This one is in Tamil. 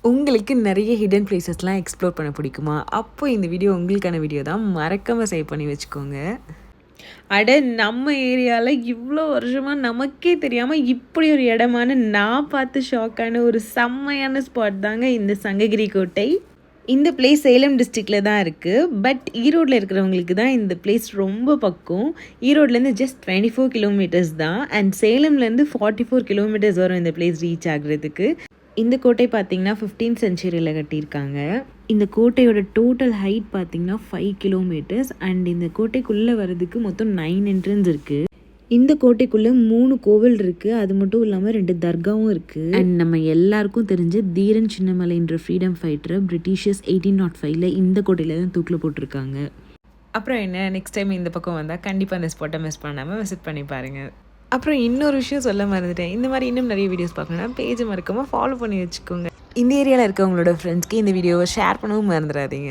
உங்களுக்கு நிறைய ஹிடன் பிளேசஸ்லாம் எக்ஸ்ப்ளோர் பண்ண பிடிக்குமா? அப்போ இந்த வீடியோ உங்களுக்கான வீடியோ தான். மறக்காம சேவ் பண்ணி வச்சுக்கோங்க. அட நம்ம ஏரியால இவ்வளோ வருஷமா நமக்கே தெரியாம இப்படி ஒரு இடமான்னு நான் பார்த்து ஷாக்கான ஒரு செம்மையான ஸ்பாட் தாங்க இந்த சங்ககிரி கோட்டை. இந்த பிளேஸ் சேலம் டிஸ்ட்ரிக்டில் தான் இருக்குது. பட் ஈரோட்டில் இருக்கிறவங்களுக்கு தான் இந்த பிளேஸ் ரொம்ப பக்கம். ஈரோட்லேருந்து ஜஸ்ட் 24 கிலோமீட்டர்ஸ் தான். அண்ட் சேலம்லேருந்து 44 கிலோமீட்டர்ஸ் வரும் இந்த பிளேஸ் ரீச் ஆகுறதுக்கு. இந்த கோட்டை பார்த்திங்கன்னா 15th சென்ச்சுரியில் கட்டியிருக்காங்க. இந்த கோட்டையோட டோட்டல் ஹைட் பார்த்திங்கன்னா 5 கிலோமீட்டர்ஸ். அண்ட் இந்த கோட்டைக்குள்ளே வர்றதுக்கு மொத்தம் 9 என்ட்ரன்ஸ் இருக்குது. இந்த கோட்டைக்குள்ளே 3 கோவில் இருக்குது. அது மட்டும் இல்லாமல் 2 தர்காவும் இருக்குது. அண்ட் நம்ம எல்லாருக்கும் தெரிஞ்ச தீரன் சின்னமலைன்ற ஃப்ரீடம் ஃபைட்டரை பிரிட்டிஷர்ஸ் 1805 இந்த கோட்டையில் தான் தூக்கில் போட்டிருக்காங்க. அப்புறம் என்ன, நெக்ஸ்ட் டைம் இந்த பக்கம் வந்தால் கண்டிப்பாக அந்த ஸ்பாட்டை மிஸ் பண்ணாமல் விசிட் பண்ணி பாருங்கள். அப்புறம் இன்னொரு விஷயம் சொல்ல மறந்துட்டேன். இந்த மாதிரி இன்னும் நிறைய வீடியோஸ் பார்க்கணுன்னா பேஜை மறக்காமல் ஃபாலோ பண்ணி வச்சுக்கோங்க. இந்த ஏரியாவில் இருக்கவங்களோட ஃப்ரெண்ட்ஸ்க்கு இந்த வீடியோவை ஷேர் பண்ணவும் மறந்துடாதீங்க.